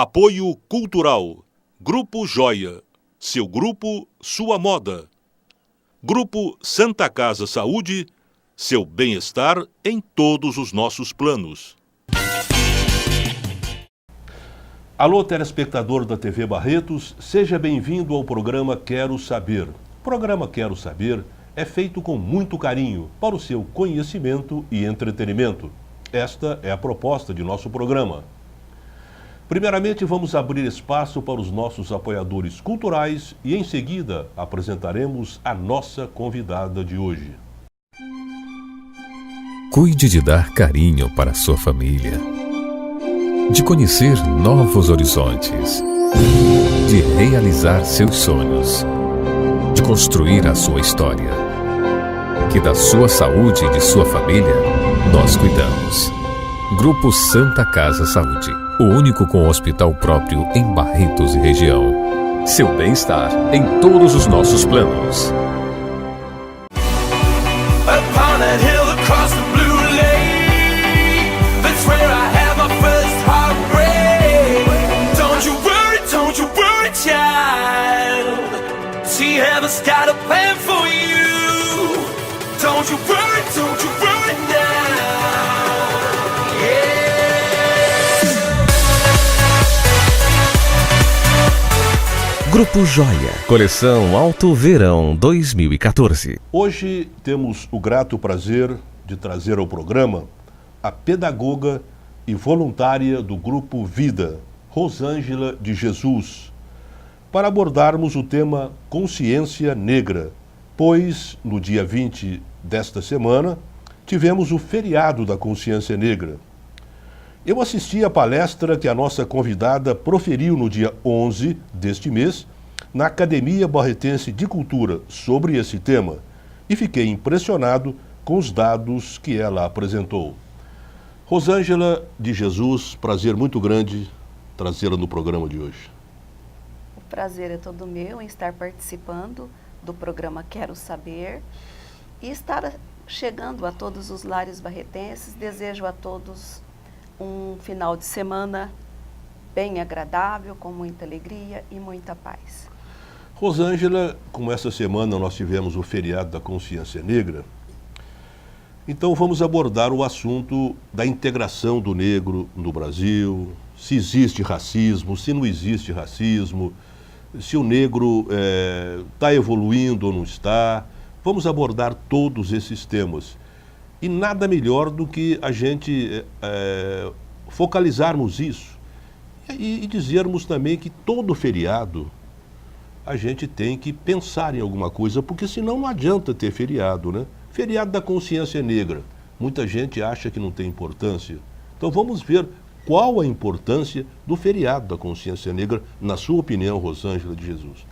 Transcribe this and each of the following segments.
Apoio Cultural. Grupo Joia. Seu grupo, sua moda. Grupo Santa Casa Saúde. Seu bem-estar em todos os nossos planos. Alô, telespectador da TV Barretos, seja bem-vindo ao programa Quero Saber. O programa Quero Saber é feito com muito carinho para o seu conhecimento e entretenimento. Esta é a proposta de nosso programa. Primeiramente, vamos abrir espaço para os nossos apoiadores culturais e, em seguida, apresentaremos a nossa convidada de hoje. Cuide de dar carinho para a sua família, de conhecer novos horizontes, de realizar seus sonhos, de construir a sua história. Que da sua saúde e de sua família, nós cuidamos. Grupo Santa Casa Saúde, o único com hospital próprio em Barretos e região. Seu bem-estar em todos os nossos planos. Grupo Joia, coleção Alto Verão 2014. Hoje temos o grato prazer de trazer ao programa a pedagoga e voluntária do Grupo Vida, Rosângela de Jesus, para abordarmos o tema Consciência Negra, pois no dia 20 desta semana tivemos o feriado da Consciência Negra. Eu assisti à palestra que a nossa convidada proferiu no dia 11 deste mês, na Academia Barretense de Cultura, sobre esse tema, e fiquei impressionado com os dados que ela apresentou. Rosângela de Jesus, prazer muito grande trazê-la no programa de hoje. O prazer é todo meu em estar participando do programa Quero Saber e estar chegando a todos os lares barretenses. Desejo a todos um final de semana bem agradável, com muita alegria e muita paz. Rosângela, como essa semana nós tivemos o feriado da Consciência Negra, então vamos abordar o assunto da integração do negro no Brasil, se existe racismo, se não existe racismo, se o negro está evoluindo ou não está. Vamos abordar todos esses temas. E nada melhor do que a gente focalizarmos isso e dizermos também que todo feriado a gente tem que pensar em alguma coisa, porque senão não adianta ter feriado, né? Feriado da Consciência Negra. Muita gente acha que não tem importância. Então vamos ver qual a importância do feriado da Consciência Negra, na sua opinião, Rosângela de Jesus.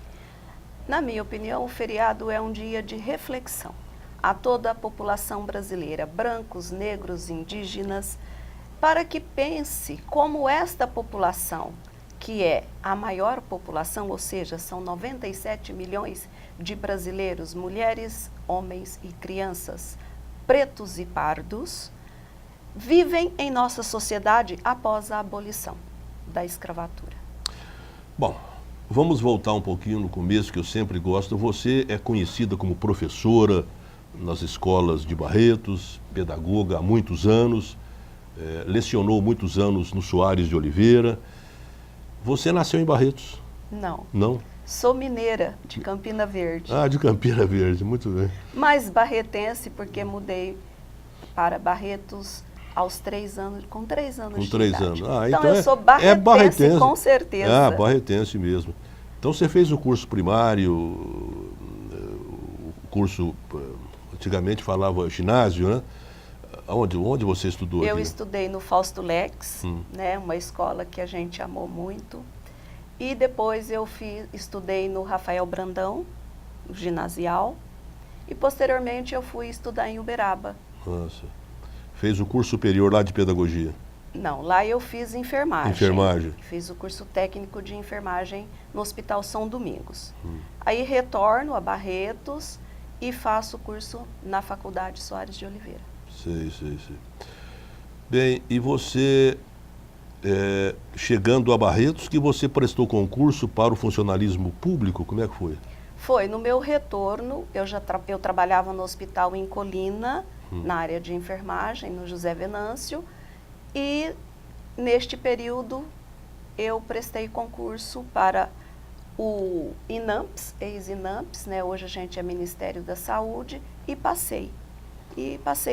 Na minha opinião, o feriado é um dia de reflexão a toda a população brasileira, brancos, negros, indígenas, para que pense como esta população, que é a maior população, ou seja, são 97 milhões de brasileiros, mulheres, homens e crianças, pretos e pardos, vivem em nossa sociedade após a abolição da escravatura. Bom, vamos voltar um pouquinho no começo, que eu sempre gosto. Você é conhecida como professora nas escolas de Barretos, pedagoga há muitos anos, lecionou muitos anos no Soares de Oliveira. Você nasceu em Barretos? Não. Não? Sou mineira, de Campina Verde. Ah, de Campina Verde, muito bem. Mas barretense, porque mudei para Barretos aos 3 anos, com 3 anos com de 3 idade. anos. Ah, então eu sou barretense, com certeza. Ah, barretense mesmo. Então você fez o curso primário, o curso, antigamente falava ginásio, né? Onde você estudou? Eu aqui? estudei no Fausto Lex, né, uma escola que a gente amou muito. E depois eu estudei no Rafael Brandão, no ginasial. E posteriormente eu fui estudar em Uberaba. Nossa. Fez o curso superior lá de pedagogia? Não, lá eu fiz enfermagem. Enfermagem. Fiz o curso técnico de enfermagem no Hospital São Domingos. Aí retorno a Barretos e faço o curso na Faculdade Soares de Oliveira. Sei. Bem, e você chegando a Barretos, que você prestou concurso para o funcionalismo público, como é que foi? Foi, no meu retorno, eu trabalhava no hospital em Colina, na área de enfermagem, no José Venâncio, e neste período eu prestei concurso para o INAMPS, ex-INAMPS, né? Hoje a gente é Ministério da Saúde, e passei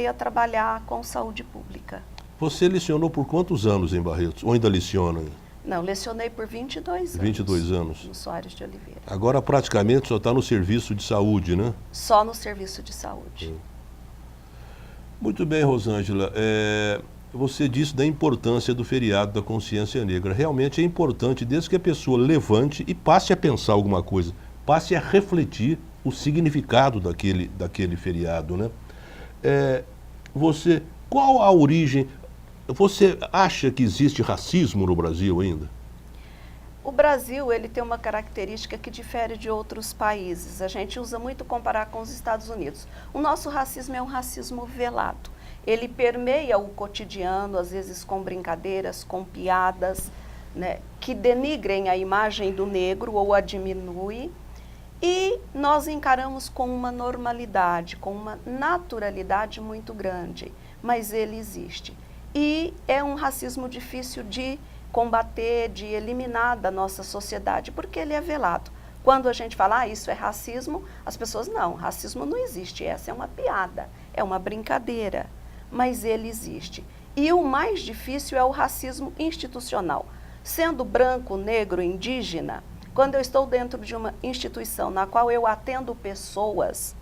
a trabalhar com saúde pública. Você lecionou por quantos anos em Barretos? Ou ainda leciona? Não, lecionei por 22 anos. 22 anos. No Soares de Oliveira. Agora praticamente só está no serviço de saúde, né? Só no serviço de saúde. Muito bem, Rosângela. Você disse da importância do feriado da consciência negra. Realmente é importante, desde que a pessoa levante e passe a pensar alguma coisa, passe a refletir o significado daquele feriado, né? Qual a origem? Você acha que existe racismo no Brasil ainda? O Brasil, ele tem uma característica que difere de outros países. A gente usa muito comparar com os Estados Unidos. O nosso racismo é um racismo velado. Ele permeia o cotidiano, às vezes com brincadeiras, com piadas, né, que denigrem a imagem do negro ou a diminuem. E nós encaramos com uma normalidade, com uma naturalidade muito grande. Mas ele existe. E é um racismo difícil de combater, de eliminar da nossa sociedade, porque ele é velado. Quando a gente fala, isso é racismo, as pessoas, não, racismo não existe, essa é uma piada, é uma brincadeira, mas ele existe. E o mais difícil é o racismo institucional. Sendo branco, negro, indígena, quando eu estou dentro de uma instituição na qual eu atendo pessoas,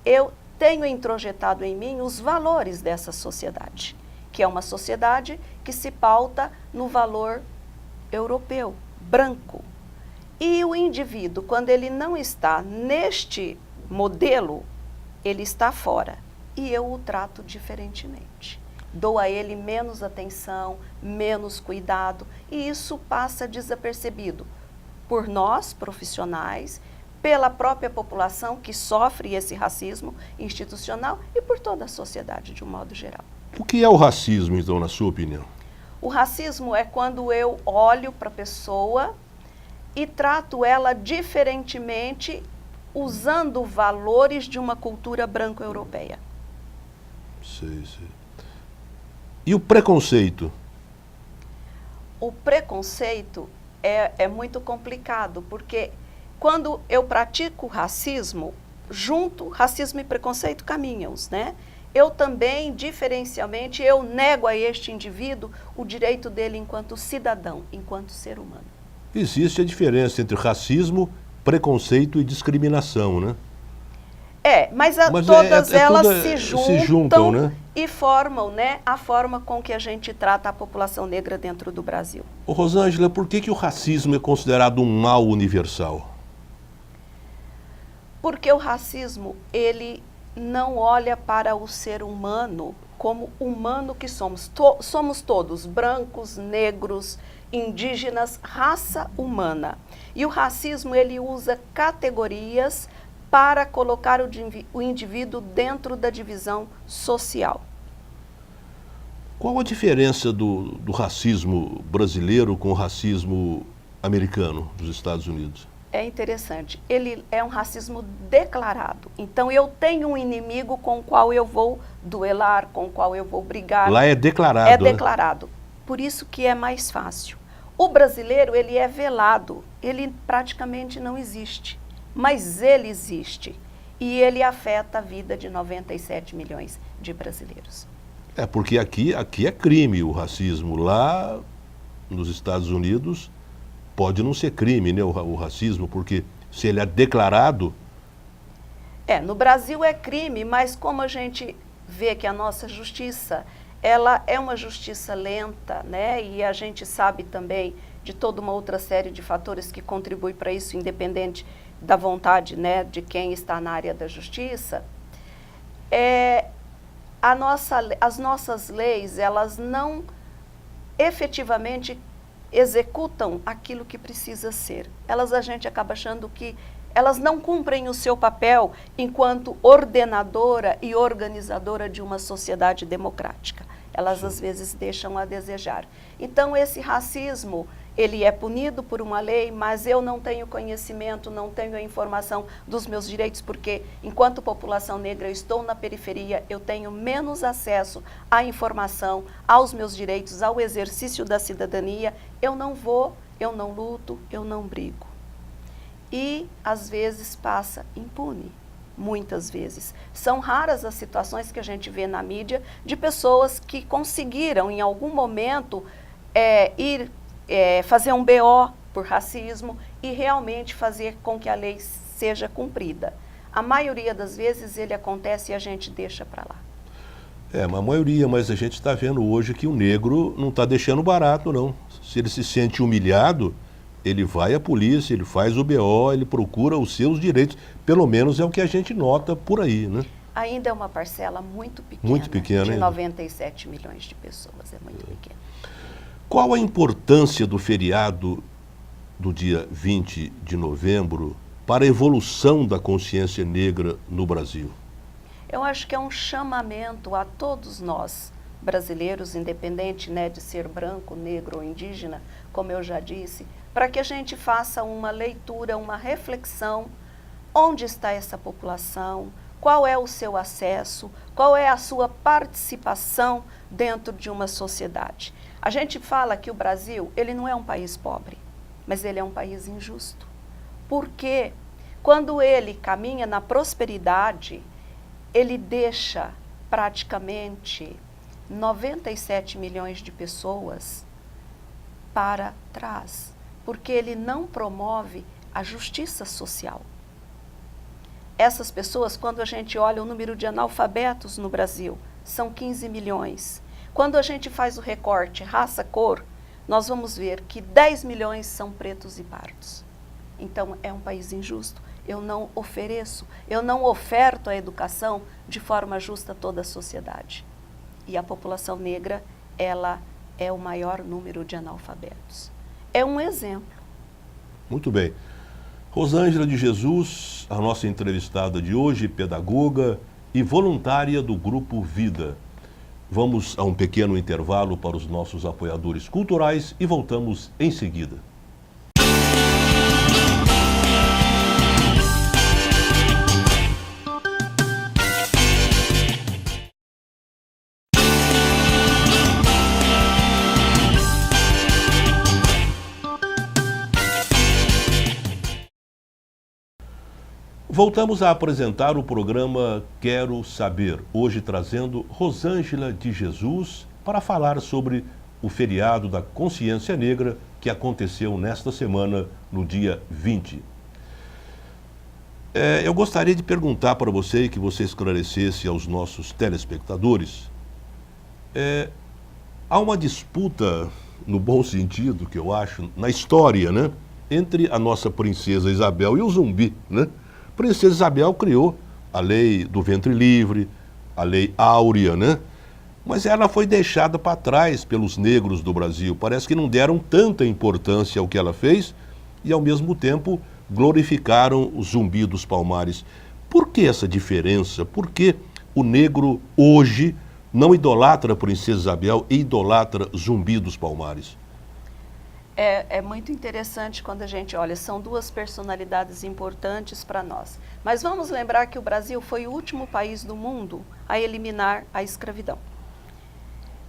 eu tenho introjetado em mim os valores dessa sociedade, que é uma sociedade que se pauta no valor europeu, branco. E o indivíduo, quando ele não está neste modelo, ele está fora. E eu o trato diferentemente. Dou a ele menos atenção, menos cuidado, e isso passa desapercebido por nós, profissionais, pela própria população que sofre esse racismo institucional e por toda a sociedade de um modo geral. O que é o racismo, então, na sua opinião? O racismo é quando eu olho para a pessoa e trato ela diferentemente usando valores de uma cultura branco-europeia. Sei. E o preconceito? O preconceito é muito complicado, porque quando eu pratico racismo, junto, racismo e preconceito caminham, né? Eu também, diferencialmente, eu nego a este indivíduo o direito dele enquanto cidadão, enquanto ser humano. Existe a diferença entre racismo, preconceito e discriminação, né? Mas todas elas se se juntam, né? E formam, né, a forma com que a gente trata a população negra dentro do Brasil. Ô, Rosângela, por que o racismo é considerado um mal universal? Porque o racismo, ele não olha para o ser humano como humano que somos. Somos todos brancos, negros, indígenas, raça humana. E o racismo, ele usa categorias para colocar o indivíduo dentro da divisão social. Qual a diferença do racismo brasileiro com o racismo americano dos Estados Unidos? É interessante, ele é um racismo declarado. Então eu tenho um inimigo com o qual eu vou duelar, com o qual eu vou brigar. Lá é declarado. É declarado. Por isso que é mais fácil. O brasileiro, ele é velado, ele praticamente não existe. Mas ele existe e ele afeta a vida de 97 milhões de brasileiros. Porque aqui é crime o racismo. Lá nos Estados Unidos pode não ser crime, né, o racismo, porque se ele é declarado... No Brasil é crime, mas como a gente vê que a nossa justiça, ela é uma justiça lenta, né, e a gente sabe também de toda uma outra série de fatores que contribuem para isso, independente da vontade, né, de quem está na área da justiça, as nossas leis, elas não efetivamente executam aquilo que precisa ser. A gente acaba achando que elas não cumprem o seu papel enquanto ordenadora e organizadora de uma sociedade democrática. elas às vezes deixam a desejar. Então esse racismo, ele é punido por uma lei, mas eu não tenho conhecimento, não tenho a informação dos meus direitos, porque enquanto população negra eu estou na periferia, eu tenho menos acesso à informação, aos meus direitos, ao exercício da cidadania. Eu não vou, eu não luto, eu não brigo. E às vezes passa impune. Muitas vezes. São raras as situações que a gente vê na mídia de pessoas que conseguiram em algum momento fazer um BO por racismo e realmente fazer com que a lei seja cumprida. A maioria das vezes ele acontece e a gente deixa para lá. A maioria, mas a gente está vendo hoje que o negro não está deixando barato, não. Se ele se sente humilhado, ele vai à polícia, ele faz o BO, ele procura os seus direitos. Pelo menos é o que a gente nota por aí, né? Ainda é uma parcela muito pequena, de 97 milhões de pessoas, é muito pequena. Qual a importância do feriado do dia 20 de novembro para a evolução da consciência negra no Brasil? Eu acho que é um chamamento a todos nós, brasileiros, independente, né, de ser branco, negro ou indígena, como eu já disse, para que a gente faça uma leitura, uma reflexão, onde está essa população, qual é o seu acesso, qual é a sua participação dentro de uma sociedade. A gente fala que o Brasil, ele não é um país pobre, mas ele é um país injusto. Porque quando ele caminha na prosperidade, ele deixa praticamente 97 milhões de pessoas para trás, porque ele não promove a justiça social. Essas pessoas, quando a gente olha o número de analfabetos no Brasil, são 15 milhões. Quando a gente faz o recorte raça-cor, nós vamos ver que 10 milhões são pretos e pardos. Então, é um país injusto. Eu não ofereço, eu não oferto a educação de forma justa a toda a sociedade. E a população negra, ela é o maior número de analfabetos. É um exemplo. Muito bem. Rosângela de Jesus, a nossa entrevistada de hoje, pedagoga e voluntária do Grupo Vida. Vamos a um pequeno intervalo para os nossos apoiadores culturais e voltamos em seguida. Voltamos a apresentar o programa Quero Saber, hoje trazendo Rosângela de Jesus para falar sobre o feriado da Consciência Negra que aconteceu nesta semana, no dia 20. Eu gostaria de perguntar para você e que você esclarecesse aos nossos telespectadores. Há uma disputa, no bom sentido, que eu acho, na história, né, entre a nossa princesa Isabel e o Zumbi, né? A princesa Isabel criou a lei do ventre livre, a lei áurea, né? Mas ela foi deixada para trás pelos negros do Brasil. Parece que não deram tanta importância ao que ela fez e, ao mesmo tempo, glorificaram o Zumbi dos Palmares. Por que essa diferença? Por que o negro hoje não idolatra a princesa Isabel e idolatra Zumbi dos Palmares? É muito interessante quando a gente olha, são duas personalidades importantes para nós. Mas vamos lembrar que o Brasil foi o último país do mundo a eliminar a escravidão.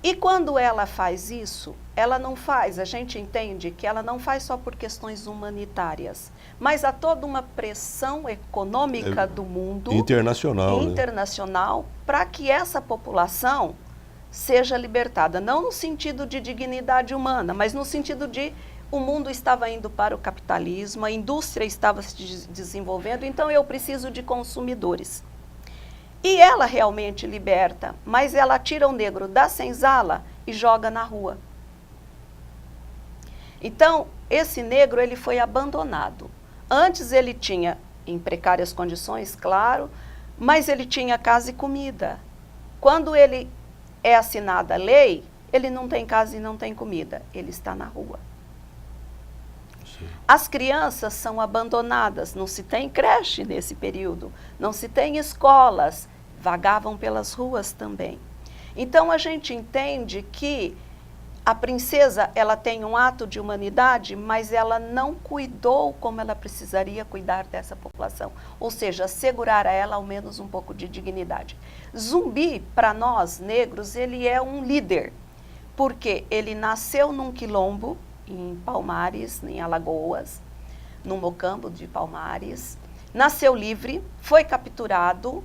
E quando ela faz isso, ela não faz, a gente entende que ela não faz só por questões humanitárias, mas há toda uma pressão econômica do mundo internacional, né, para que essa população seja libertada, não no sentido de dignidade humana, mas no sentido de o mundo estava indo para o capitalismo, a indústria estava se desenvolvendo, então eu preciso de consumidores. E ela realmente liberta, mas ela tira o negro da senzala e joga na rua. Então, esse negro ele foi abandonado. Antes ele tinha, em precárias condições, claro, mas ele tinha casa e comida. Quando ele é assinada a lei, ele não tem casa e não tem comida, ele está na rua. Sim. As crianças são abandonadas, não se tem creche nesse período, não se tem escolas, vagavam pelas ruas também. Então a gente entende que a princesa, ela tem um ato de humanidade, mas ela não cuidou como ela precisaria cuidar dessa população. Ou seja, assegurar a ela ao menos um pouco de dignidade. Zumbi, para nós negros, ele é um líder, porque ele nasceu num quilombo, em Palmares, em Alagoas, no Mocambo de Palmares, nasceu livre, foi capturado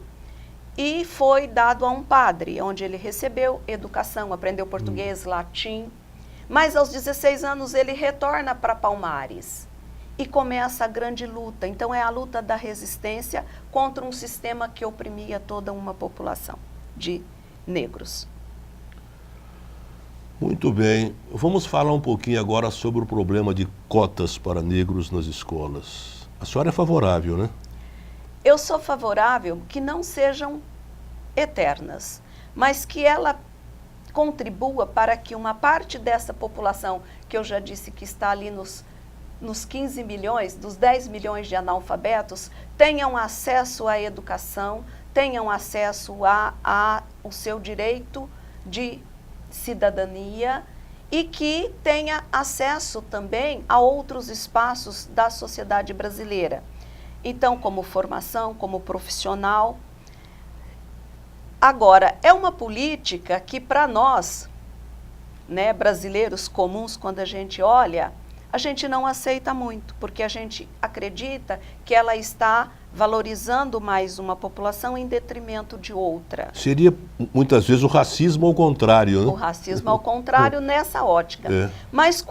e foi dado a um padre, onde ele recebeu educação, aprendeu português, latim, mas aos 16 anos ele retorna para Palmares e começa a grande luta. Então é a luta da resistência contra um sistema que oprimia toda uma população de negros. Muito bem. Vamos falar um pouquinho agora sobre o problema de cotas para negros nas escolas. A senhora é favorável, né? Eu sou favorável que não sejam eternas, mas que ela contribua para que uma parte dessa população, que eu já disse que está ali nos 15 milhões, dos 10 milhões de analfabetos, tenham acesso à educação, tenham acesso ao seu direito de cidadania e que tenha acesso também a outros espaços da sociedade brasileira. Então, como formação, como profissional. Agora, é uma política que para nós, né, brasileiros comuns, quando a gente olha, a gente não aceita muito, porque a gente acredita que ela está valorizando mais uma população em detrimento de outra. Seria, muitas vezes, o racismo ao contrário, né? O racismo ao contrário nessa ótica. É. Mas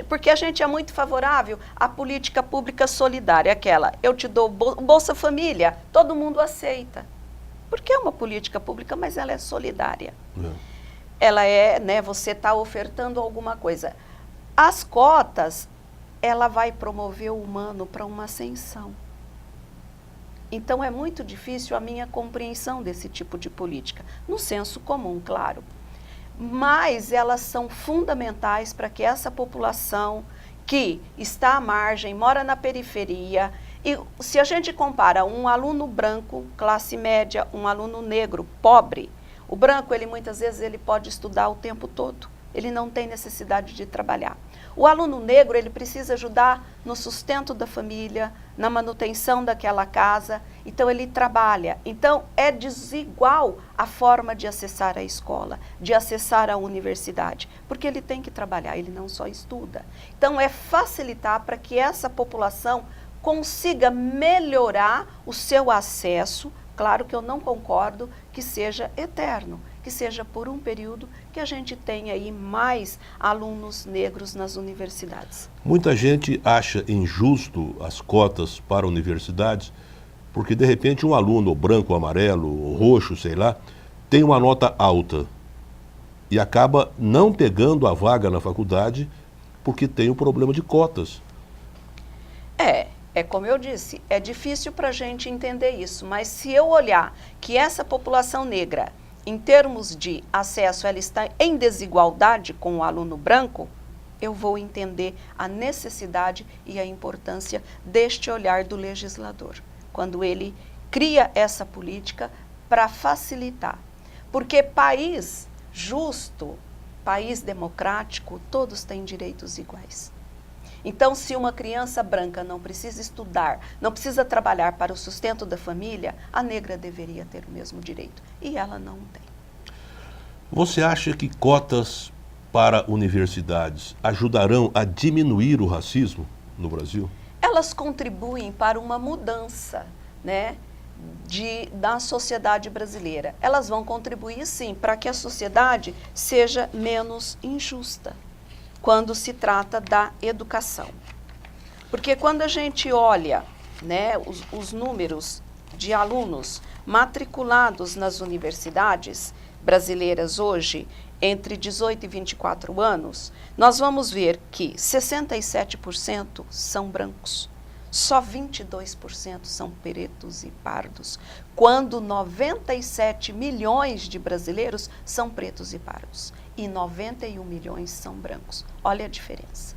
porque a gente é muito favorável à política pública solidária, aquela, eu te dou Bolsa Família, todo mundo aceita. Porque é uma política pública, mas ela é solidária. É. Ela é, né, você está ofertando alguma coisa. As cotas, ela vai promover o humano para uma ascensão. Então é muito difícil a minha compreensão desse tipo de política, no senso comum, claro. Mas elas são fundamentais para que essa população que está à margem, mora na periferia, e se a gente compara um aluno branco, classe média, um aluno negro, pobre, o branco, ele muitas vezes ele pode estudar o tempo todo, ele não tem necessidade de trabalhar. O aluno negro, ele precisa ajudar no sustento da família, na manutenção daquela casa, então ele trabalha. Então é desigual a forma de acessar a escola, de acessar a universidade, porque ele tem que trabalhar, ele não só estuda. Então é facilitar para que essa população consiga melhorar o seu acesso. Claro que eu não concordo que seja eterno, que seja por um período que a gente tenha aí mais alunos negros nas universidades. Muita gente acha injusto as cotas para universidades, porque de repente um aluno branco, amarelo, roxo, sei lá, tem uma nota alta e acaba não pegando a vaga na faculdade porque tem o problema de cotas. É como eu disse, é difícil para a gente entender isso, mas se eu olhar que essa população negra, em termos de acesso, ela está em desigualdade com o aluno branco, eu vou entender a necessidade e a importância deste olhar do legislador, quando ele cria essa política para facilitar. Porque país justo, país democrático, todos têm direitos iguais. Então, se uma criança branca não precisa estudar, não precisa trabalhar para o sustento da família, a negra deveria ter o mesmo direito. E ela não tem. Você acha que cotas para universidades ajudarão a diminuir o racismo no Brasil? Elas contribuem para uma mudança, né, da sociedade brasileira. Elas vão contribuir, sim, para que a sociedade seja menos injusta quando se trata da educação. Porque quando a gente olha, né, os números de alunos matriculados nas universidades brasileiras hoje, entre 18 e 24 anos, nós vamos ver que 67% são brancos, só 22% são pretos e pardos, quando 97 milhões de brasileiros são pretos e pardos e 91 milhões são brancos. Olha a diferença.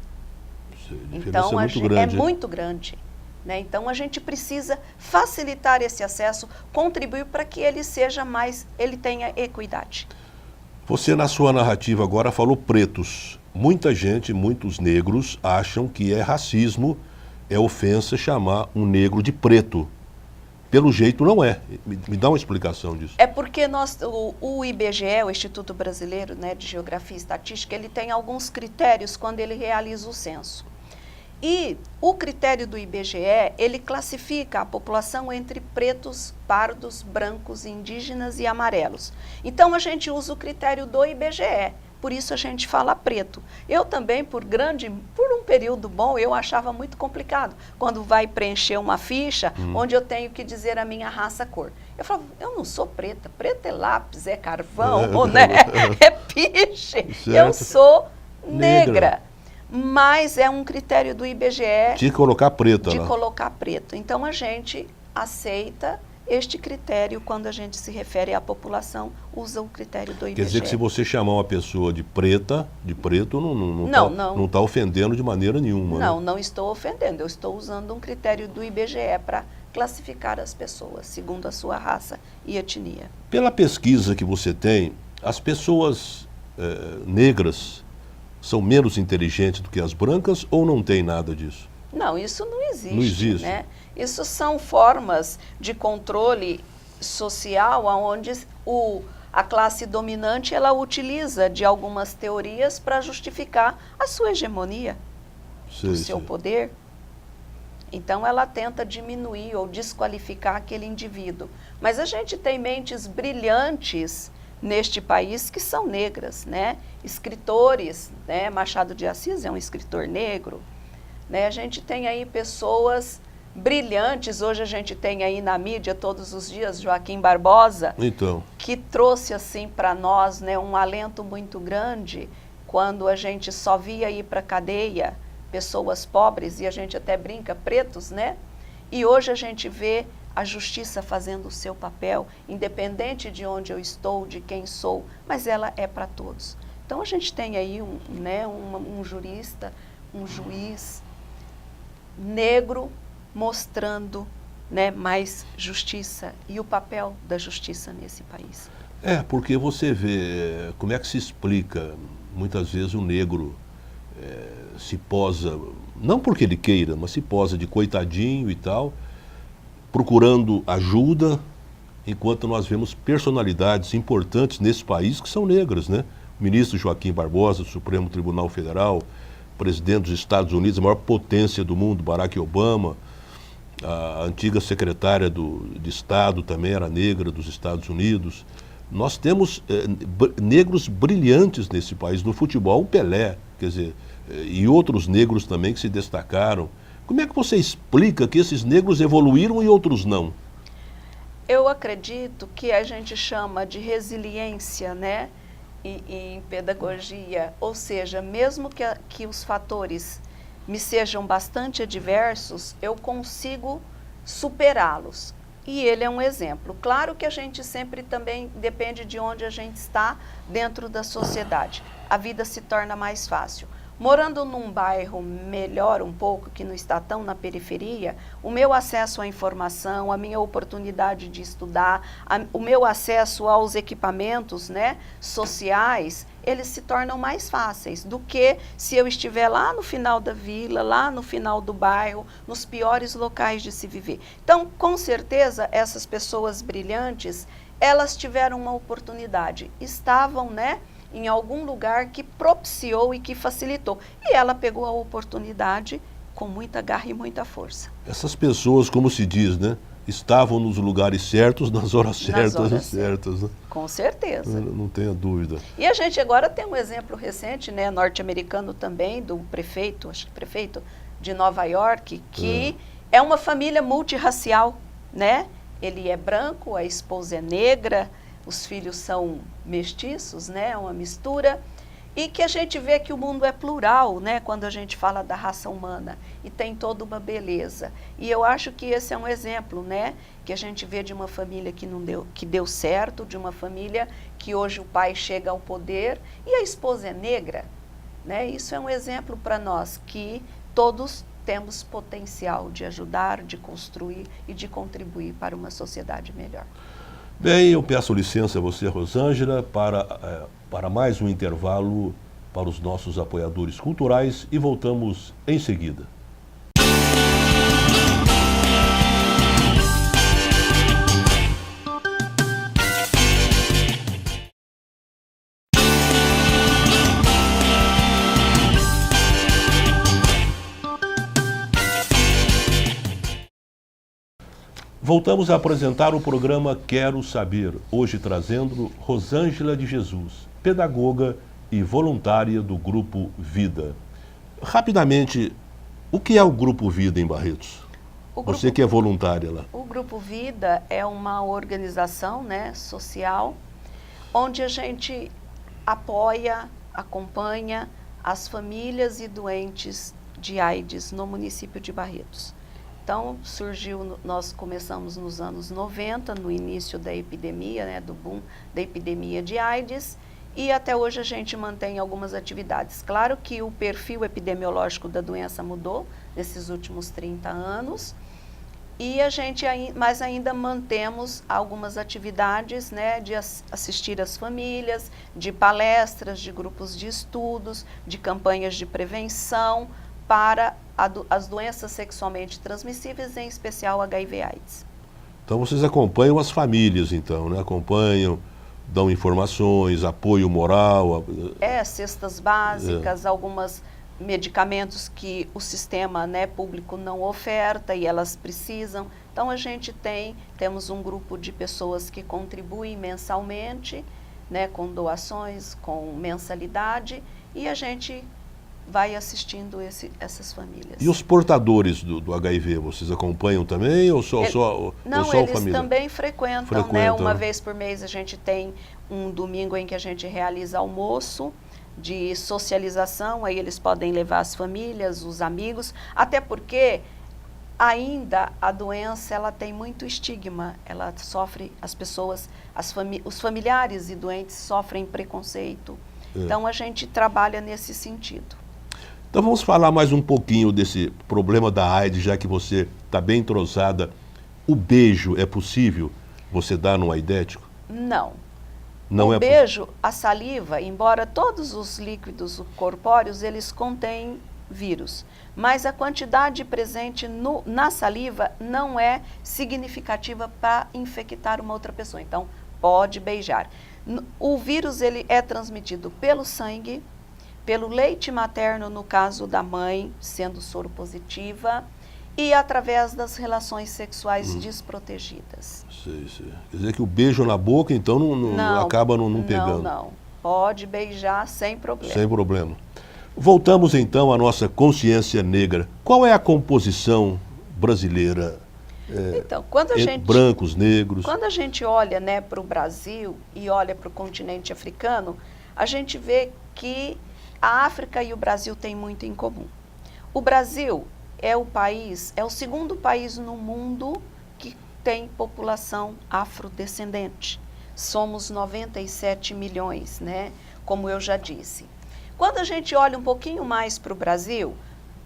Então, é muito grande. Né? Então, a gente precisa facilitar esse acesso, contribuir para que ele seja mais, ele tenha equidade. Você, na sua narrativa agora, falou pretos. Muita gente, muitos negros, acham que é racismo, é ofensa chamar um negro de preto. Pelo jeito, não é. Me dá uma explicação disso. É porque o IBGE, o Instituto Brasileiro, né, de Geografia e Estatística, ele tem alguns critérios quando ele realiza o censo. E o critério do IBGE, ele classifica a população entre pretos, pardos, brancos, indígenas e amarelos. Então, a gente usa o critério do IBGE, por isso a gente fala preto. Eu também, por um período bom, eu achava muito complicado, quando vai preencher uma ficha, onde eu tenho que dizer a minha raça, cor. Eu falava, eu não sou preta, preta é lápis, é carvão, né? É piche, eu sou negra. Mas é um critério do IBGE de colocar preta de lá. colocar preto. Então, a gente aceita este critério quando a gente se refere à população, usa o critério do IBGE. Quer dizer que se você chamar uma pessoa de preta, de preto, não está ofendendo de maneira nenhuma. Não, né? não estou ofendendo. Eu estou usando um critério do IBGE para classificar as pessoas, segundo a sua raça e etnia. Pela pesquisa que você tem, as pessoas negras são menos inteligentes do que as brancas ou não tem nada disso? Não, isso não existe. Não existe. Né? Isso são formas de controle social onde a classe dominante ela utiliza de algumas teorias para justificar a sua hegemonia, o seu poder. Então, ela tenta diminuir ou desqualificar aquele indivíduo. Mas a gente tem mentes brilhantes neste país que são negras, né? Escritores, né? Machado de Assis é um escritor negro, né? A gente tem aí pessoas brilhantes, hoje a gente tem aí na mídia todos os dias Joaquim Barbosa, que trouxe assim para nós, né, um alento muito grande quando a gente só via ir para a cadeia pessoas pobres, e a gente até brinca, pretos, né? E hoje a gente vê a justiça fazendo o seu papel, independente de onde eu estou, de quem sou, mas ela é para todos. Então a gente tem aí um jurista, um juiz negro mostrando, né, mais justiça e o papel da justiça nesse país. Porque você vê como é que se explica, muitas vezes o negro se posa, não porque ele queira, mas se posa de coitadinho e tal, procurando ajuda, enquanto nós vemos personalidades importantes nesse país que são negras, né? O ministro Joaquim Barbosa, do Supremo Tribunal Federal, presidente dos Estados Unidos, a maior potência do mundo, Barack Obama, a antiga secretária de Estado também era negra dos Estados Unidos. Nós temos negros brilhantes nesse país, no futebol, o Pelé, quer dizer, e outros negros também que se destacaram. Como é que você explica que esses negros evoluíram e outros não? Eu acredito que a gente chama de resiliência, né? E em pedagogia, ou seja, mesmo que os fatores me sejam bastante adversos, eu consigo superá-los. E ele é um exemplo. Claro que a gente sempre também depende de onde a gente está dentro da sociedade. A vida se torna mais fácil. Morando num bairro melhor um pouco, que não está tão na periferia, o meu acesso à informação, a minha oportunidade de estudar, o meu acesso aos equipamentos, né, sociais, eles se tornam mais fáceis do que se eu estiver lá no final da vila, lá no final do bairro, nos piores locais de se viver. Então, com certeza, essas pessoas brilhantes, elas tiveram uma oportunidade, estavam, né, em algum lugar que propiciou e que facilitou. E ela pegou a oportunidade com muita garra e muita força. Essas pessoas, como se diz, né, estavam nos lugares certos, nas horas certas. Né? Com certeza. Não tenha dúvida. E a gente agora tem um exemplo recente, né, norte-americano também, do prefeito, acho que prefeito de Nova York, que é uma família multirracial, né? Ele é branco, a esposa é negra, os filhos são mestiços, né, uma mistura, e que a gente vê que o mundo é plural, né, quando a gente fala da raça humana, e tem toda uma beleza. E eu acho que esse é um exemplo, né, que a gente vê de uma família que deu certo, de uma família que hoje o pai chega ao poder, e a esposa é negra, né, isso é um exemplo para nós, que todos temos potencial de ajudar, de construir e de contribuir para uma sociedade melhor. Bem, eu peço licença a você, Rosângela, para mais um intervalo para os nossos apoiadores culturais e voltamos em seguida. Voltamos a apresentar o programa Quero Saber, hoje trazendo Rosângela de Jesus, pedagoga e voluntária do Grupo Vida. Rapidamente, o que é o Grupo Vida em Barretos? Você que é voluntária lá. O Grupo Vida é uma organização, né, social, onde a gente apoia, acompanha as famílias e doentes de AIDS no município de Barretos. Então, nós começamos nos anos 90, no início da epidemia, né, do boom da epidemia de AIDS, e até hoje a gente mantém algumas atividades. Claro que o perfil epidemiológico da doença mudou nesses últimos 30 anos, e mas ainda mantemos algumas atividades, né, de assistir as famílias, de palestras, de grupos de estudos, de campanhas de prevenção para as doenças sexualmente transmissíveis, em especial HIV/AIDS. Então vocês acompanham as famílias, então, né? Acompanham, dão informações, apoio moral. Cestas básicas, alguns medicamentos que o sistema, né, público não oferta e elas precisam. Então temos um grupo de pessoas que contribuem mensalmente, né, com doações, com mensalidade, e a gente vai assistindo essas famílias. E os portadores do HIV, vocês acompanham também ou só Não, o eles família? também frequentam, né? Uma vez por mês a gente tem um domingo em que a gente realiza almoço de socialização, aí eles podem levar as famílias, os amigos, até porque ainda a doença ela tem muito estigma, ela sofre, as pessoas, os familiares e doentes sofrem preconceito. Então a gente trabalha nesse sentido. Então vamos falar mais um pouquinho desse problema da AIDS, já que você está bem entrosada. O beijo é possível você dar num aidético? Não. Não o beijo, a saliva, embora todos os líquidos corpóreos, eles contêm vírus, mas a quantidade presente na saliva não é significativa para infectar uma outra pessoa. Então, pode beijar. O vírus ele é transmitido pelo sangue, pelo leite materno, no caso da mãe, sendo soropositiva, e através das relações sexuais desprotegidas. Sei. Quer dizer que o beijo na boca, então, não acaba não pegando. Não. Pode beijar sem problema. Sem problema. Voltamos, então, à nossa consciência negra. Qual é a composição brasileira? Então, brancos, negros. Quando a gente olha, né, para o Brasil e olha para o continente africano, a gente vê que a África e o Brasil têm muito em comum. O Brasil é o segundo país no mundo que tem população afrodescendente. Somos 97 milhões, né? Como eu já disse. Quando a gente olha um pouquinho mais para o Brasil,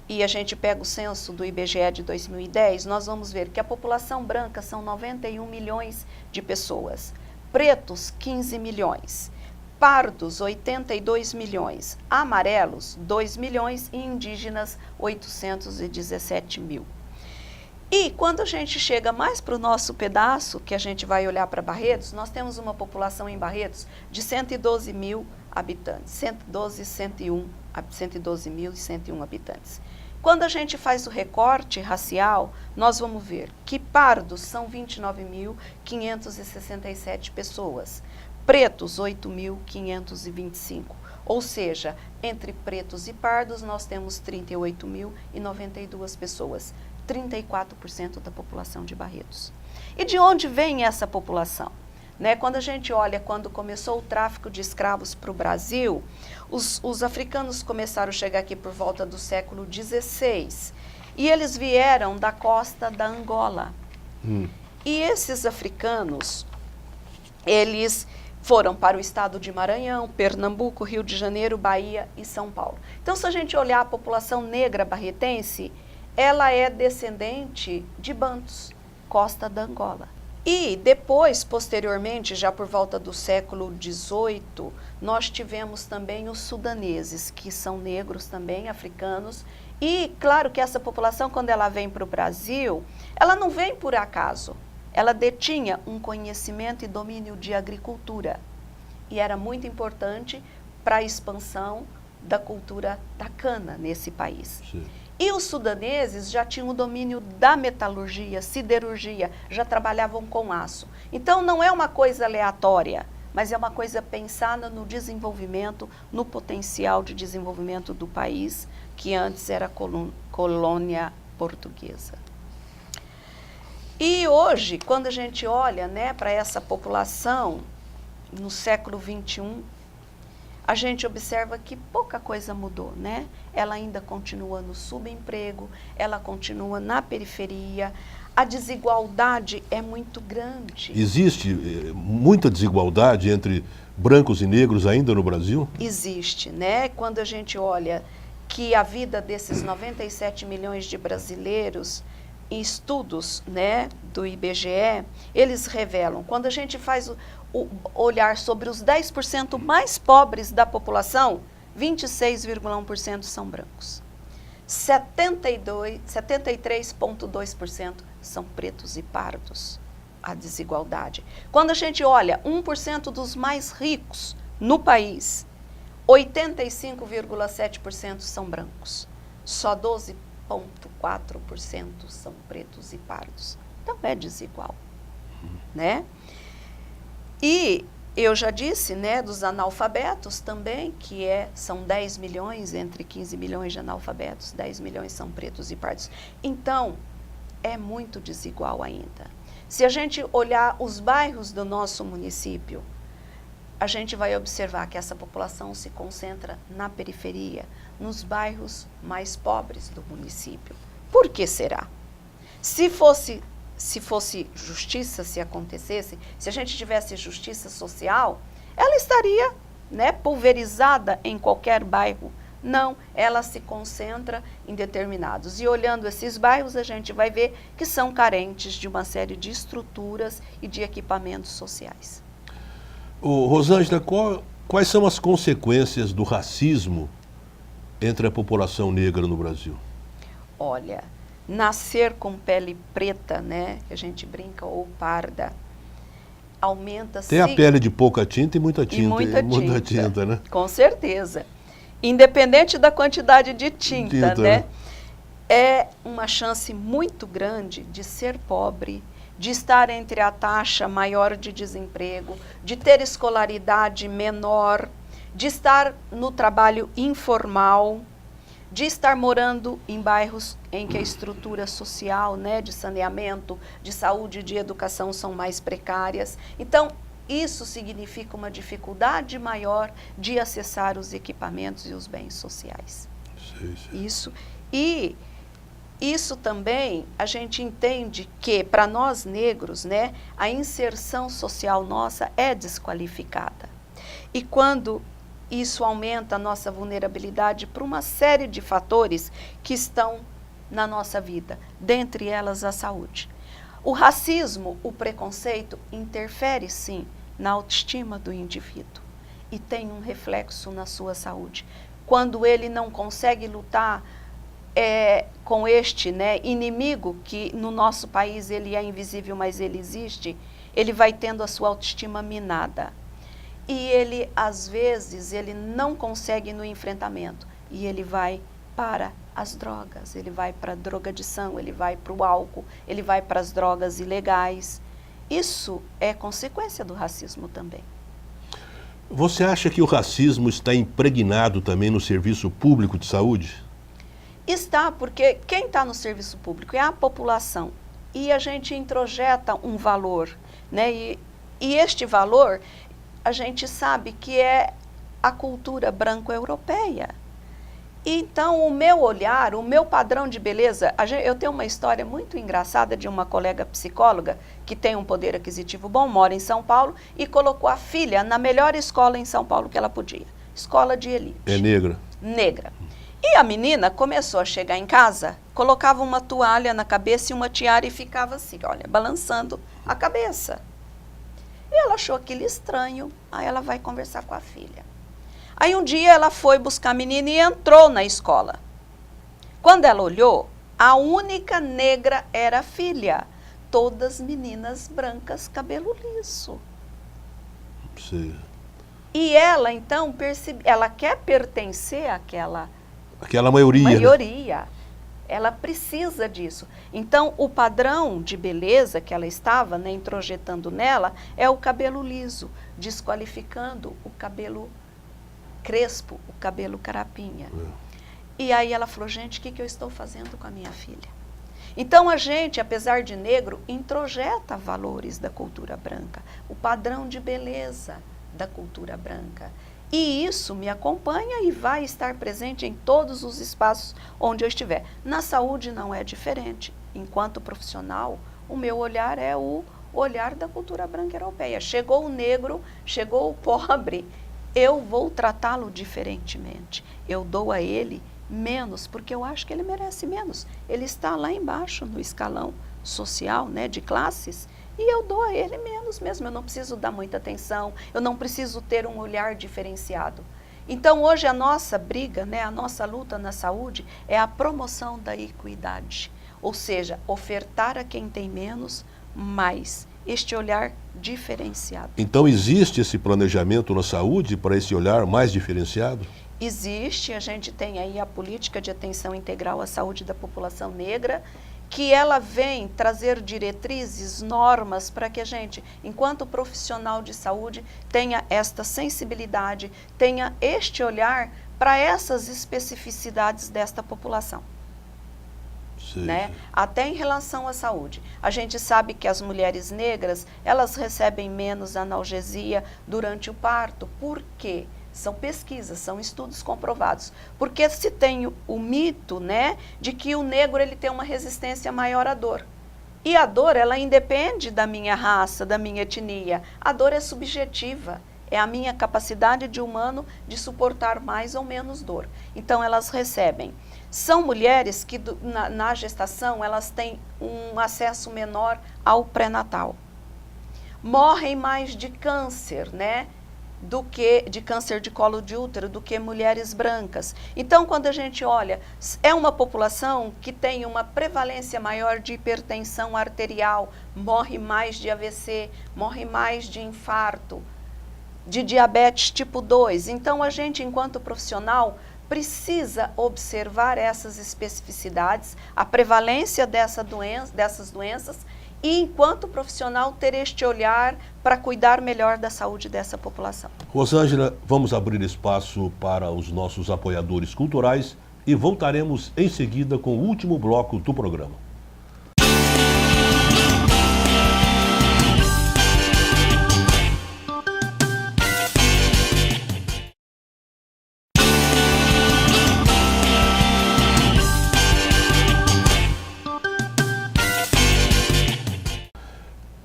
e a gente pega o censo do IBGE de 2010, nós vamos ver que a população branca são 91 milhões de pessoas, pretos 15 milhões, pardos 82 milhões, amarelos 2 milhões e indígenas 817 mil. E quando a gente chega mais para o nosso pedaço, que a gente vai olhar para Barretos, nós temos uma população em Barretos de 112 mil habitantes, 112.101 habitantes. Quando a gente faz o recorte racial, nós vamos ver que pardos são 29.567 pessoas, pretos 8.525, ou seja, entre pretos e pardos nós temos 38.092 pessoas, 34% da população de Barretos. E de onde vem essa população? Né? Quando a gente olha, quando começou o tráfico de escravos para o Brasil, os africanos começaram a chegar aqui por volta do século XVI, e eles vieram da costa da Angola. E esses africanos, eles foram para o estado de Maranhão, Pernambuco, Rio de Janeiro, Bahia e São Paulo. Então, se a gente olhar a população negra barretense, ela é descendente de bantus, costa da Angola. E depois, posteriormente, já por volta do século XVIII, nós tivemos também os sudaneses, que são negros também, africanos. E claro que essa população, quando ela vem para o Brasil, ela não vem por acaso. Ela detinha um conhecimento e domínio de agricultura. E era muito importante para a expansão da cultura da cana nesse país. Sim. E os sudaneses já tinham o domínio da metalurgia, siderurgia, já trabalhavam com aço. Então não é uma coisa aleatória, mas é uma coisa pensada no desenvolvimento, no potencial de desenvolvimento do país, que antes era colônia portuguesa. E hoje, quando a gente olha, né, para essa população no século XXI, a gente observa que pouca coisa mudou, né? Ela ainda continua no subemprego, ela continua na periferia, a desigualdade é muito grande. Existe muita desigualdade entre brancos e negros ainda no Brasil? Existe, né? Quando a gente olha que a vida desses 97 milhões de brasileiros, em estudos, né, do IBGE, eles revelam, quando a gente faz o olhar sobre os 10% mais pobres da população, 26,1% são brancos. 73,2% são pretos e pardos, a desigualdade. Quando a gente olha 1% dos mais ricos no país, 85,7% são brancos. Só 12,4% são pretos e pardos. Então é desigual, né? E eu já disse, né, dos analfabetos também, que são 10 milhões, entre 15 milhões de analfabetos, 10 milhões são pretos e pardos. Então, é muito desigual ainda. Se a gente olhar os bairros do nosso município, a gente vai observar que essa população se concentra na periferia, nos bairros mais pobres do município. Por que será? Se fosse justiça, se acontecesse, se a gente tivesse justiça social, ela estaria, né, pulverizada em qualquer bairro. Não, ela se concentra em determinados. E olhando esses bairros, a gente vai ver que são carentes de uma série de estruturas e de equipamentos sociais. Rosângela, quais são as consequências do racismo entre a população negra no Brasil? Olha, nascer com pele preta, né, que a gente brinca, ou parda, aumenta... Tem a pele de pouca tinta e muita tinta. E muita tinta, né? Com certeza. Independente da quantidade de tinta, né? É uma chance muito grande de ser pobre, de estar entre a taxa maior de desemprego, de ter escolaridade menor, de estar no trabalho informal, de estar morando em bairros em que a estrutura social, né, de saneamento, de saúde, de educação são mais precárias. Então, isso significa uma dificuldade maior de acessar os equipamentos e os bens sociais. Sim. Isso. E isso também a gente entende que, para nós negros, né, a inserção social nossa é desqualificada. E quando isso aumenta a nossa vulnerabilidade para uma série de fatores que estão na nossa vida, dentre elas a saúde. O racismo, o preconceito, interfere sim na autoestima do indivíduo e tem um reflexo na sua saúde. Quando ele não consegue lutar com este, né, inimigo, que no nosso país ele é invisível, mas ele existe, ele vai tendo a sua autoestima minada. E ele, às vezes, ele não consegue no enfrentamento. E ele vai para as drogas, ele vai para a drogadição, ele vai para o álcool, ele vai para as drogas ilegais. Isso é consequência do racismo também. Você acha que o racismo está impregnado também no serviço público de saúde? Está, porque quem está no serviço público é a população. E a gente introjeta um valor, né? E este valor, a gente sabe que é a cultura branco-europeia. Então, o meu olhar, o meu padrão de beleza... eu tenho uma história muito engraçada de uma colega psicóloga que tem um poder aquisitivo bom, mora em São Paulo, e colocou a filha na melhor escola em São Paulo que ela podia. Escola de elite. É negra? Negra. E a menina começou a chegar em casa, colocava uma toalha na cabeça e uma tiara e ficava assim, olha, balançando a cabeça. E ela achou aquilo estranho, aí ela vai conversar com a filha. Aí um dia ela foi buscar a menina e entrou na escola. Quando ela olhou, a única negra era a filha. Todas meninas brancas, cabelo liso. Sim. E ela, então, ela quer pertencer àquela maioria. maioria. Ela precisa disso. Então, o padrão de beleza que ela estava, né, introjetando nela é o cabelo liso, desqualificando o cabelo crespo, o cabelo carapinha. E aí ela falou, gente, o que eu estou fazendo com a minha filha? Então a gente, apesar de negro, introjeta valores da cultura branca, o padrão de beleza da cultura branca. E isso me acompanha e vai estar presente em todos os espaços onde eu estiver. Na saúde não é diferente. Enquanto profissional, o meu olhar é o olhar da cultura branca europeia. Chegou o negro, chegou o pobre, eu vou tratá-lo diferentemente. Eu dou a ele menos, porque eu acho que ele merece menos. Ele está lá embaixo no escalão social, né, de classes, e eu dou a ele menos mesmo. Eu não preciso dar muita atenção, eu não preciso ter um olhar diferenciado. Então hoje a nossa briga, né, a nossa luta na saúde é a promoção da equidade, ou seja, ofertar a quem tem menos mais, este olhar diferenciado. Então existe esse planejamento na saúde para esse olhar mais diferenciado? Existe, a gente tem aí a política de atenção integral à saúde da população negra, que ela vem trazer diretrizes, normas, para que a gente, enquanto profissional de saúde, tenha esta sensibilidade, tenha este olhar para essas especificidades desta população. Né? Até em relação à saúde. A gente sabe que as mulheres negras, elas recebem menos analgesia durante o parto. Por quê? São pesquisas, são estudos comprovados. Porque se tem o mito, né, de que o negro ele tem uma resistência maior à dor. E a dor, ela independe da minha raça, da minha etnia. A dor é subjetiva. É a minha capacidade de humano de suportar mais ou menos dor. Então, elas recebem. São mulheres que na gestação, elas têm um acesso menor ao pré-natal. Morrem mais de câncer, né? Do que de câncer de colo de útero, do que mulheres brancas. Então, quando a gente olha, é uma população que tem uma prevalência maior de hipertensão arterial, morre mais de AVC, morre mais de infarto, de diabetes tipo 2. Então, a gente, enquanto profissional, precisa observar essas especificidades, a prevalência dessas doenças, e, enquanto profissional, ter este olhar para cuidar melhor da saúde dessa população. Rosângela, vamos abrir espaço para os nossos apoiadores culturais e voltaremos em seguida com o último bloco do programa.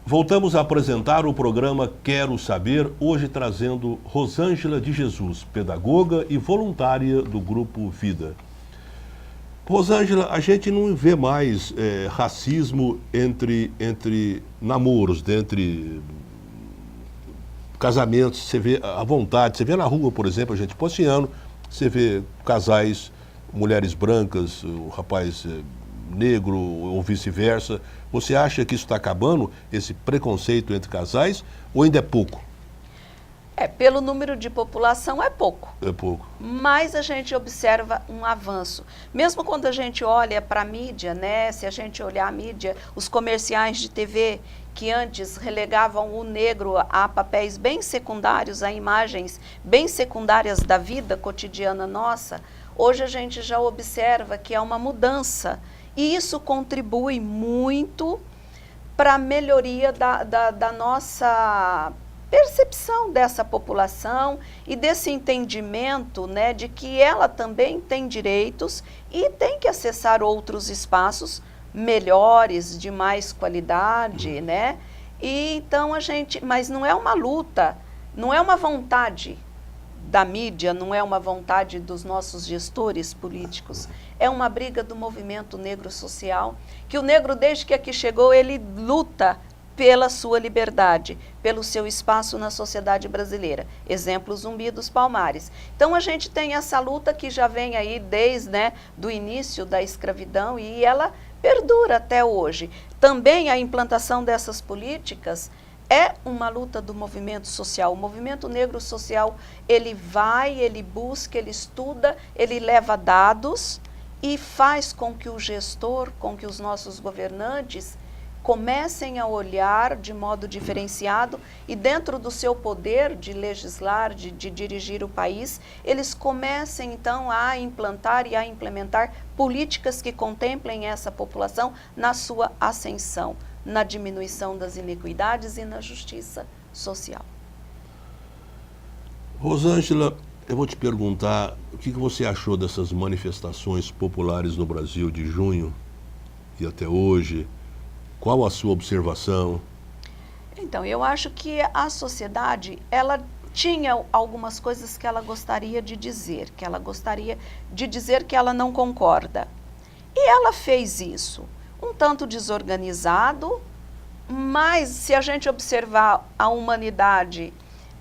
Voltamos a apresentar o programa Quero Saber, hoje trazendo Rosângela de Jesus, pedagoga e voluntária do Grupo Vida. Rosângela, a gente não vê mais racismo entre namoros, entre casamentos, você vê à vontade, você vê na rua, por exemplo, a gente posseando, você vê casais, mulheres brancas, o rapaz negro ou vice-versa. Você acha que isso está acabando, esse preconceito entre casais, ou ainda é pouco? Pelo número de população é pouco. É pouco. Mas a gente observa um avanço. Mesmo quando a gente olha para a mídia, né? Se a gente olhar a mídia, os comerciais de TV, que antes relegavam o negro a papéis bem secundários, a imagens bem secundárias da vida cotidiana nossa, hoje a gente já observa que há uma mudança. E isso contribui muito para a melhoria da nossa percepção dessa população e desse entendimento, né, de que ela também tem direitos e tem que acessar outros espaços melhores, de mais qualidade, né? E então mas não é uma luta, não é uma vontade da mídia, não é uma vontade dos nossos gestores políticos, é uma briga do movimento negro social, que o negro, desde que aqui chegou, ele luta pela sua liberdade, pelo seu espaço na sociedade brasileira. Exemplo, Zumbi dos Palmares. Então a gente tem essa luta que já vem aí desde, né, do início da escravidão e ela perdura até hoje. Também a implantação dessas políticas é uma luta do movimento social. O movimento negro social, ele vai, ele busca, ele estuda, ele leva dados e faz com que o gestor, com que os nossos governantes comecem a olhar de modo diferenciado e dentro do seu poder de legislar, de dirigir o país, eles comecem então a implantar e a implementar políticas que contemplem essa população na sua ascensão, na diminuição das iniquidades e na justiça social. Rosângela, eu vou te perguntar, o que você achou dessas manifestações populares no Brasil de junho e até hoje? Qual a sua observação? Então, eu acho que a sociedade, ela tinha algumas coisas que ela gostaria de dizer, que ela não concorda. E ela fez isso, um tanto desorganizado, mas se a gente observar a humanidade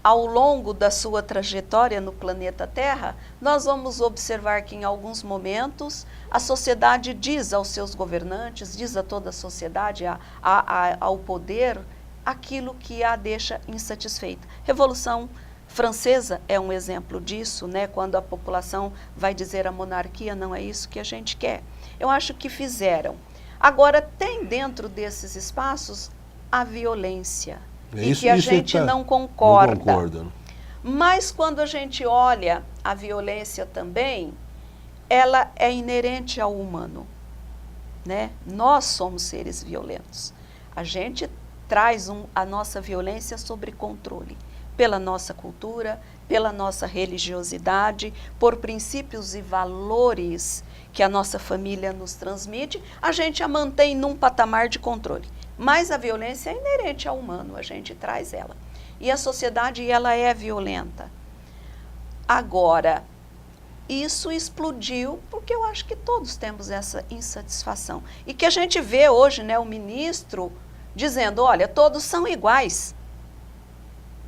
ao longo da sua trajetória no planeta Terra, nós vamos observar que em alguns momentos a sociedade diz aos seus governantes, diz a toda a sociedade, ao poder, aquilo que a deixa insatisfeita. Revolução Francesa é um exemplo disso, né? Quando a população vai dizer à monarquia, não é isso que a gente quer. Eu acho que fizeram. Agora, tem dentro desses espaços a violência. E que a gente não concorda. Mas quando a gente olha a violência também, ela é inerente ao humano, né? Nós somos seres violentos. A gente traz a nossa violência sobre controle, pela nossa cultura, pela nossa religiosidade, por princípios e valores que a nossa família nos transmite, a gente a mantém num patamar de controle. Mas a violência é inerente ao humano, a gente traz ela. E a sociedade, ela é violenta. Agora, isso explodiu porque eu acho que todos temos essa insatisfação. E que a gente vê hoje, né, o ministro dizendo, olha, todos são iguais.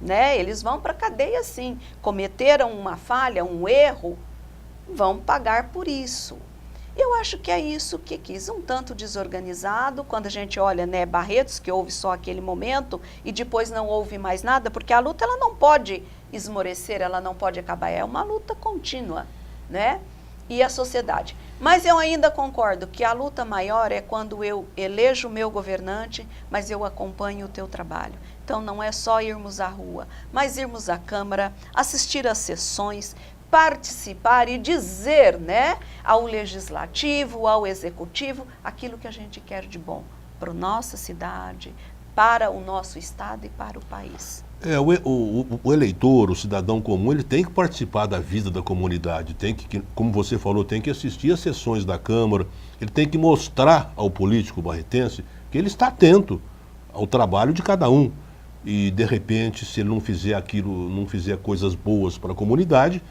Né? Eles vão para a cadeia sim. Cometeram uma falha, um erro, vão pagar por isso. Eu acho que é isso que quis, um tanto desorganizado, quando a gente olha, né, Barretos, que houve só aquele momento e depois não houve mais nada, porque a luta ela não pode esmorecer, ela não pode acabar, é uma luta contínua, né? E a sociedade. Mas eu ainda concordo que a luta maior é quando eu elejo o meu governante, mas eu acompanho o teu trabalho. Então não é só irmos à rua, mas irmos à Câmara, assistir às sessões, participar e dizer, né, ao legislativo, ao executivo, aquilo que a gente quer de bom para a nossa cidade, para o nosso estado e para o país. O eleitor, o cidadão comum, ele tem que participar da vida da comunidade, tem que, como você falou, tem que assistir às sessões da Câmara, ele tem que mostrar ao político barretense que ele está atento ao trabalho de cada um. E, de repente, se ele não fizer aquilo, não fizer coisas boas para a comunidade,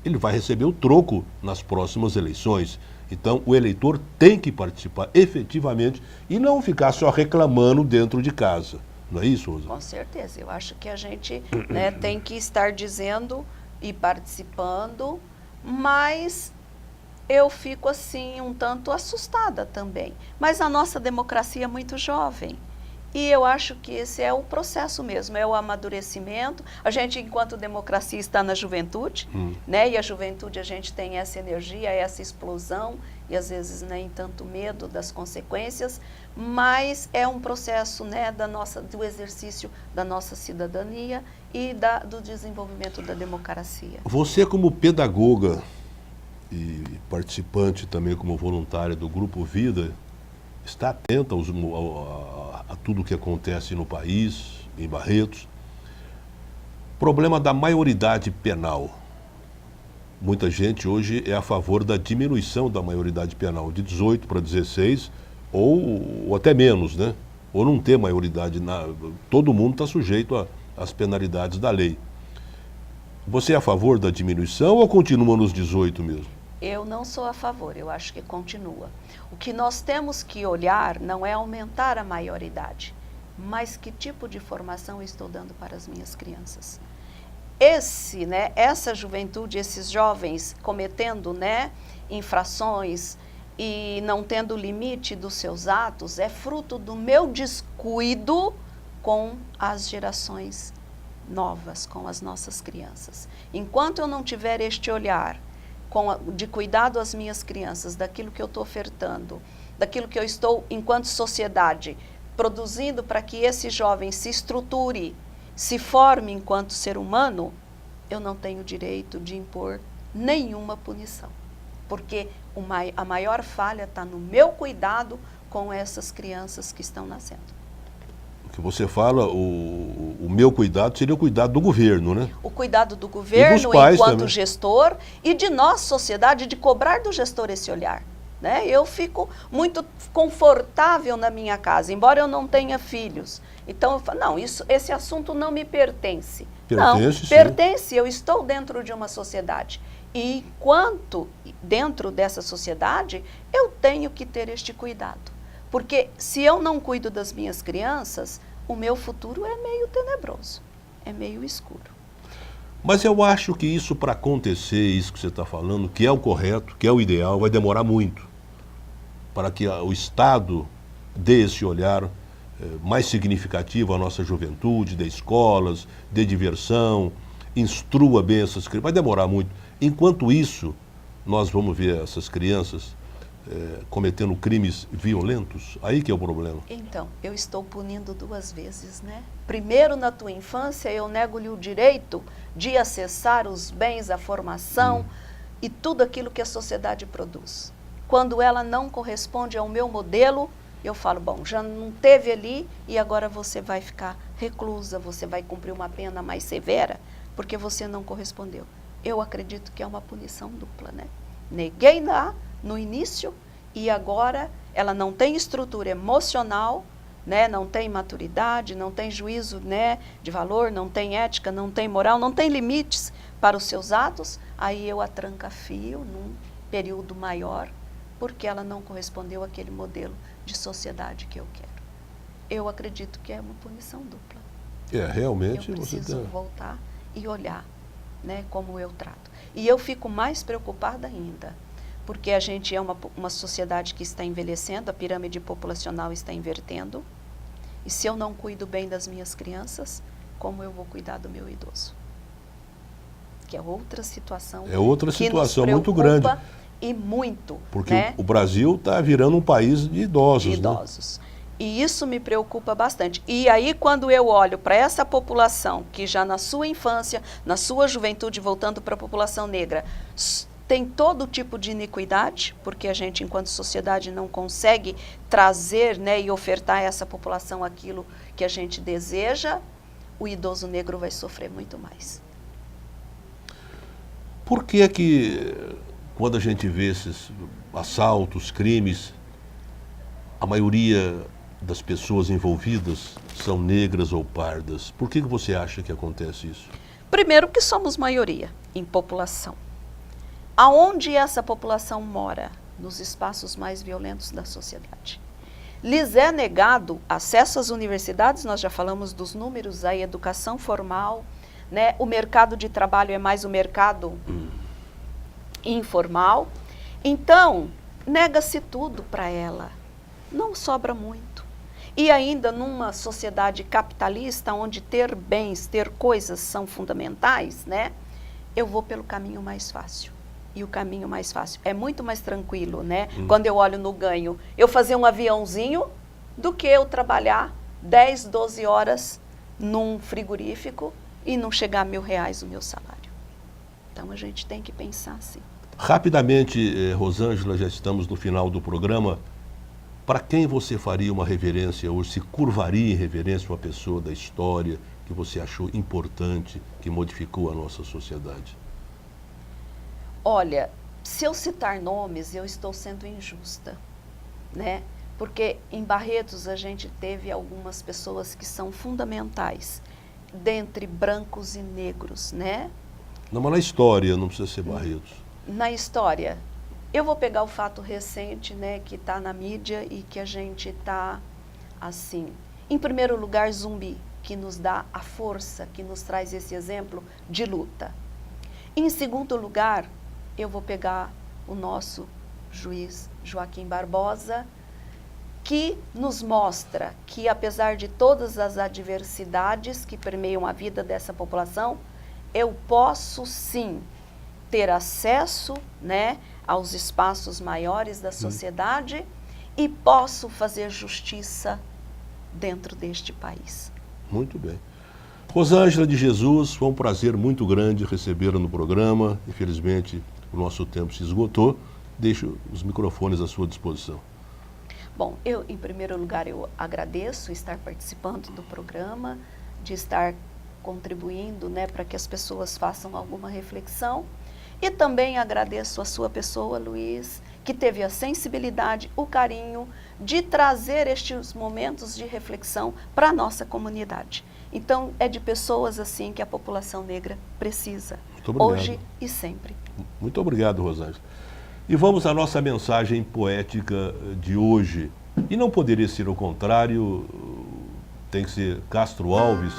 ele vai receber o troco nas próximas eleições. Então, o eleitor tem que participar efetivamente e não ficar só reclamando dentro de casa. Não é isso, Rosa? Com certeza. Eu acho que a gente, né, tem que estar dizendo e participando, mas eu fico assim um tanto assustada também. Mas a nossa democracia é muito jovem. E eu acho que esse é o processo mesmo, é o amadurecimento. A gente, enquanto democracia, está na juventude, né? E a juventude, a gente tem essa energia, essa explosão, e às vezes nem tanto medo das consequências, mas é um processo, né, do exercício da nossa cidadania e do desenvolvimento da democracia. Você, como pedagoga e participante também como voluntária do Grupo Vida, está atenta a tudo o que acontece no país, em Barretos. Problema da maioridade penal. Muita gente hoje é a favor da diminuição da maioridade penal, de 18 para 16, ou até menos, né? Ou não ter maioridade. Todo mundo está sujeito às penalidades da lei. Você é a favor da diminuição ou continua nos 18 mesmo? Eu não sou a favor, eu acho que continua. O que nós temos que olhar não é aumentar a maioridade, mas que tipo de formação eu estou dando para as minhas crianças. Essa juventude, esses jovens cometendo, infrações e não tendo limite dos seus atos, é fruto do meu descuido com as gerações novas, com as nossas crianças. Enquanto eu não tiver este olhar de cuidado às minhas crianças, daquilo que eu estou ofertando, daquilo que eu estou, enquanto sociedade, produzindo para que esse jovem se estruture, se forme enquanto ser humano, eu não tenho direito de impor nenhuma punição. Porque a maior falha está no meu cuidado com essas crianças que estão nascendo. O que você fala, o meu cuidado seria o cuidado do governo, né? O cuidado do governo enquanto também. Gestor e de nós, sociedade, de cobrar do gestor esse olhar. Eu fico muito confortável na minha casa, embora eu não tenha filhos. Então, eu falo, não, esse assunto não me pertence. Pertence, pertence, eu estou dentro de uma sociedade. E enquanto dentro dessa sociedade, eu tenho que ter este cuidado. Porque se eu não cuido das minhas crianças, o meu futuro é meio tenebroso, é meio escuro. Mas eu acho que isso, para acontecer, isso que você está falando, que é o correto, que é o ideal, vai demorar muito. Para que o Estado dê esse olhar mais significativo à nossa juventude, de escolas, de diversão, instrua bem essas crianças. Vai demorar muito. Enquanto isso, nós vamos ver essas crianças cometendo crimes violentos. Aí que é o problema. Então, eu estou punindo duas vezes, Primeiro, na tua infância, eu nego-lhe o direito de acessar os bens, a formação e tudo aquilo que a sociedade produz. Quando ela não corresponde ao meu modelo, eu falo, bom, já não teve ali e agora você vai ficar reclusa, você vai cumprir uma pena mais severa, porque você não correspondeu. Eu acredito que é uma punição dupla, Neguei no início e agora ela não tem estrutura emocional, não tem maturidade, não tem juízo, de valor, não tem ética, não tem moral, não tem limites para os seus atos, aí eu a tranca-fio num período maior, porque ela não correspondeu àquele modelo de sociedade que eu quero. Eu acredito que é uma punição dupla. Realmente eu você preciso voltar e olhar, como eu trato. E eu fico mais preocupada ainda, porque a gente é uma sociedade que está envelhecendo, a pirâmide populacional está invertendo, e se eu não cuido bem das minhas crianças, como eu vou cuidar do meu idoso? Que é outra situação. É outra situação muito grande. E muito. Porque o Brasil está virando um país de idosos. De idosos. E isso me preocupa bastante. E aí, quando eu olho para essa população, que já na sua infância, na sua juventude, voltando para a população negra, tem todo tipo de iniquidade, porque a gente, enquanto sociedade, não consegue trazer e ofertar a essa população aquilo que a gente deseja, o idoso negro vai sofrer muito mais. Por que quando a gente vê esses assaltos, crimes, a maioria das pessoas envolvidas são negras ou pardas? Por que você acha que acontece isso? Primeiro que somos maioria em população. Aonde essa população mora? Nos espaços mais violentos da sociedade. Lhes é negado acesso às universidades, nós já falamos dos números, a educação formal, o mercado de trabalho é mais o mercado informal. Então, nega-se tudo para ela. Não sobra muito. E ainda numa sociedade capitalista, onde ter bens, ter coisas são fundamentais, eu vou pelo caminho mais fácil. E o caminho mais fácil é muito mais tranquilo, Quando eu olho no ganho, eu fazer um aviãozinho do que eu trabalhar 10, 12 horas num frigorífico e não chegar a R$1.000 o meu salário. Então a gente tem que pensar assim. Rapidamente, Rosângela, já estamos no final do programa. Para quem você faria uma reverência hoje, se curvaria em reverência uma pessoa da história que você achou importante, que modificou a nossa sociedade? Olha, se eu citar nomes, eu estou sendo injusta, Porque em Barretos a gente teve algumas pessoas que são fundamentais, dentre brancos e negros, Não, mas na história, não precisa ser Barretos. Na história, eu vou pegar o fato recente, né, que está na mídia e que a gente está, assim, em primeiro lugar, Zumbi, que nos dá a força, que nos traz esse exemplo de luta. Em segundo lugar, eu vou pegar o nosso juiz Joaquim Barbosa, que nos mostra que, apesar de todas as adversidades que permeiam a vida dessa população, eu posso sim ter acesso, né, aos espaços maiores da sociedade e posso fazer justiça dentro deste país. Muito bem. Rosângela de Jesus, foi um prazer muito grande recebê-la no programa. Infelizmente, o nosso tempo se esgotou. Deixo os microfones à sua disposição. Bom, eu, em primeiro lugar, eu agradeço estar participando do programa, de estar contribuindo, né, para que as pessoas façam alguma reflexão. E também agradeço a sua pessoa, Luiz, que teve a sensibilidade, o carinho de trazer estes momentos de reflexão para a nossa comunidade. Então, é de pessoas assim que a população negra precisa, hoje e sempre. Muito obrigado, Rosângela. E vamos à nossa mensagem poética de hoje. E não poderia ser o contrário, tem que ser Castro Alves,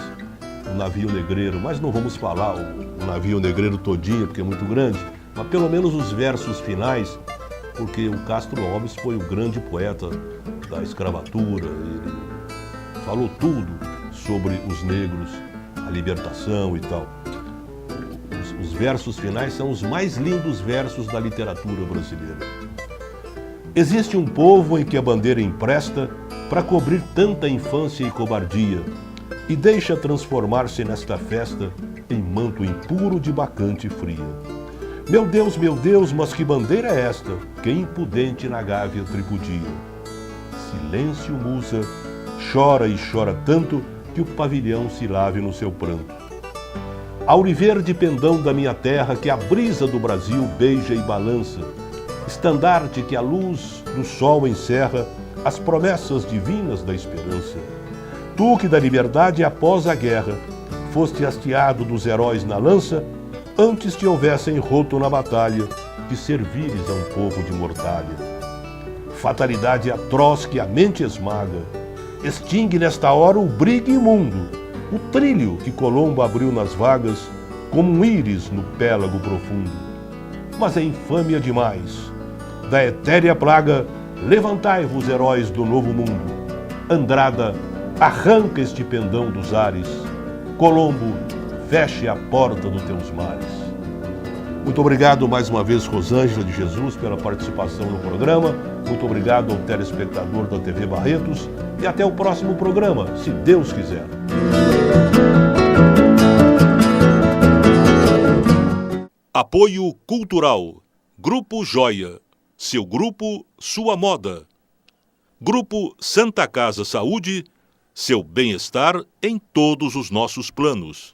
o Navio Negreiro, mas não vamos falar o Navio Negreiro todinho, porque é muito grande, mas pelo menos os versos finais, porque o Castro Alves foi o grande poeta da escravatura, ele falou tudo sobre os negros, a libertação e tal. Os versos finais são os mais lindos versos da literatura brasileira. Existe um povo em que a bandeira empresta para cobrir tanta infância e cobardia e deixa transformar-se nesta festa em manto impuro de bacante fria. Meu Deus, mas que bandeira é esta que impudente na gávea tripudia? Silêncio, musa, chora e chora tanto que o pavilhão se lave no seu pranto. Auriverde pendão da minha terra que a brisa do Brasil beija e balança, estandarte que a luz do sol encerra as promessas divinas da esperança. Tu que da liberdade após a guerra foste hasteado dos heróis na lança, antes te houvessem roto na batalha de servires a um povo de mortalha. Fatalidade atroz que a mente esmaga, extingue nesta hora o brigue imundo, o trilho que Colombo abriu nas vagas como um íris no pélago profundo. Mas é infâmia demais. Da etérea plaga, levantai-vos, heróis do novo mundo. Andrada, arranca este pendão dos ares. Colombo, feche a porta dos teus mares. Muito obrigado mais uma vez, Rosângela de Jesus, pela participação no programa. Muito obrigado ao telespectador da TV Barretos. E até o próximo programa, se Deus quiser. Apoio Cultural. Grupo Joia. Seu grupo, sua moda. Grupo Santa Casa Saúde. Seu bem-estar em todos os nossos planos.